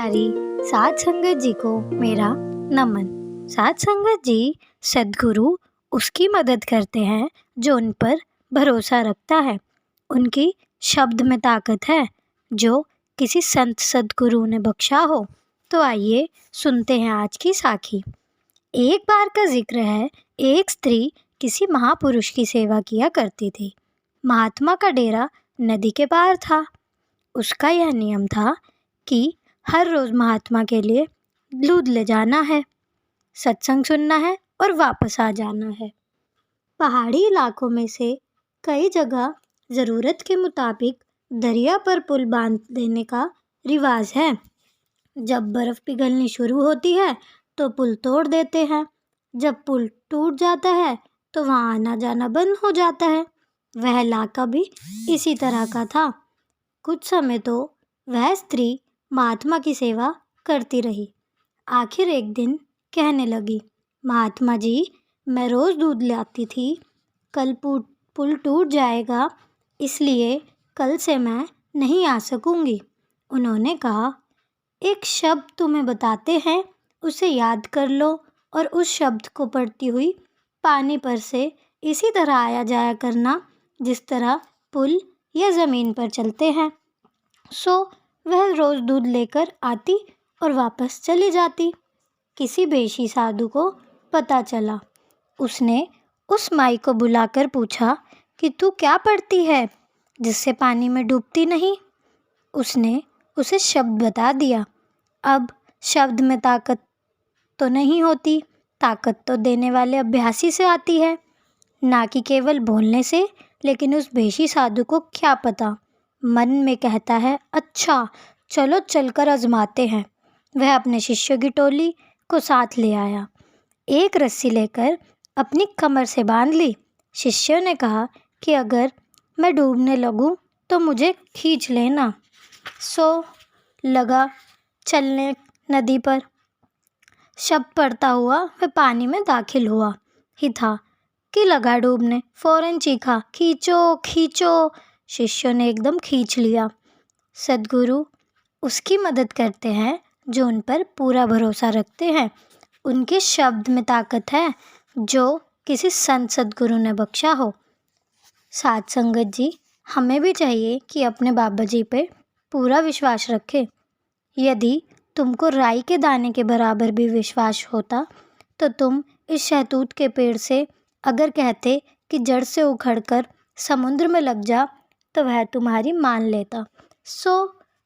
प्यारी साध संगत जी को मेरा नमन। साध संगत जी सद्गुरु उसकी मदद करते हैं जो उन पर भरोसा रखता है। उनकी शब्द में ताकत है जो किसी संत सद्गुरु ने बख्शा हो। तो आइए सुनते हैं आज की साखी। एक बार का जिक्र है, एक स्त्री किसी महापुरुष की सेवा किया करती थी। महात्मा का डेरा नदी के पार था। उसका यह नियम था कि हर रोज महात्मा के लिए दूध ले जाना है, सत्संग सुनना है और वापस आ जाना है। पहाड़ी इलाकों में से कई जगह ज़रूरत के मुताबिक दरिया पर पुल बांध देने का रिवाज है। जब बर्फ़ पिघलनी शुरू होती है तो पुल तोड़ देते हैं। जब पुल टूट जाता है तो वहाँ आना जाना बंद हो जाता है। वह इलाका भी इसी तरह का था। कुछ समय तो वह स्त्री महात्मा की सेवा करती रही। आखिर एक दिन कहने लगी, महात्मा जी, मैं रोज़ दूध लाती थी, कल पुल टूट जाएगा, इसलिए कल से मैं नहीं आ सकूंगी। उन्होंने कहा, एक शब्द तुम्हें बताते हैं, उसे याद कर लो और उस शब्द को पढ़ती हुई पानी पर से इसी तरह आया जाया करना जिस तरह पुल या ज़मीन पर चलते हैं। सो वह रोज़ दूध लेकर आती और वापस चली जाती। किसी बेशी साधु को पता चला। उसने उस माई को बुलाकर पूछा कि तू क्या पढ़ती है जिससे पानी में डूबती नहीं। उसने उसे शब्द बता दिया। अब शब्द में ताकत तो नहीं होती, ताकत तो देने वाले अभ्यासी से आती है, ना कि केवल बोलने से। लेकिन उस बेशी साधु को क्या पता, मन में कहता है, अच्छा चलो चलकर आजमाते हैं। वह अपने शिष्यों की टोली को साथ ले आया। एक रस्सी लेकर अपनी कमर से बांध ली। शिष्यों ने कहा कि अगर मैं डूबने लगूं तो मुझे खींच लेना। सो लगा चलने नदी पर। शब्द पढ़ता हुआ वह पानी में दाखिल हुआ ही था कि लगा डूबने। फौरन चीखा, खींचो खींचो। शिष्यों ने एकदम खींच लिया। सद्गुरु उसकी मदद करते हैं जो उन पर पूरा भरोसा रखते हैं। उनके शब्द में ताकत है जो किसी संत सद्गुरु ने बख्शा हो। साध संगत जी, हमें भी चाहिए कि अपने बाबा जी पे पूरा विश्वास रखें। यदि तुमको राई के दाने के बराबर भी विश्वास होता तो तुम इस शहतूत के पेड़ से अगर कहते कि जड़ से उखड़कर समुद्र में लग जा तो वह तुम्हारी मान लेता। सो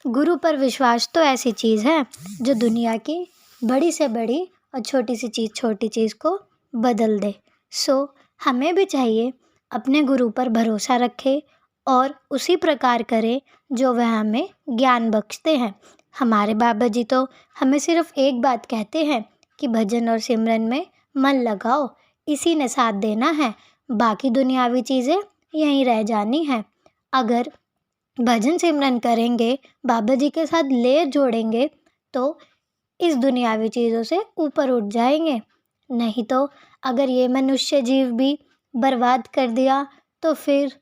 गुरु पर विश्वास तो ऐसी चीज़ है जो दुनिया की बड़ी से बड़ी और छोटी सी चीज़ छोटी चीज़ को बदल दे। सो हमें भी चाहिए अपने गुरु पर भरोसा रखें और उसी प्रकार करें जो वह हमें ज्ञान बख्शते हैं। हमारे बाबा जी तो हमें सिर्फ एक बात कहते हैं कि भजन और सिमरन में मन लगाओ, इसी ने साथ देना है, बाकी दुनियावी चीज़ें यहीं रह जानी है। अगर भजन सिमरन करेंगे, बाबा जी के साथ ले जोड़ेंगे तो इस दुनियावी चीज़ों से ऊपर उठ जाएंगे। नहीं तो अगर ये मनुष्य जीव भी बर्बाद कर दिया तो फिर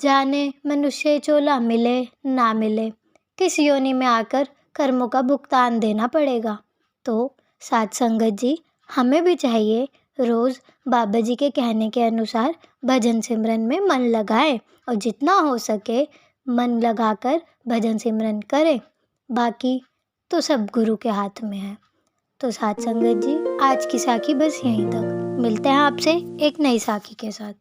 जाने मनुष्य चोला मिले ना मिले, किस योनि में आकर कर्मों का भुगतान देना पड़ेगा। तो साध संगत जी, हमें भी चाहिए रोज़ बाबा जी के कहने के अनुसार भजन सिमरन में मन लगाएं और जितना हो सके मन लगाकर भजन सिमरन करें। बाकी तो सब गुरु के हाथ में है। तो साध संगत जी, आज की साखी बस यहीं तक। मिलते हैं आपसे एक नई साखी के साथ।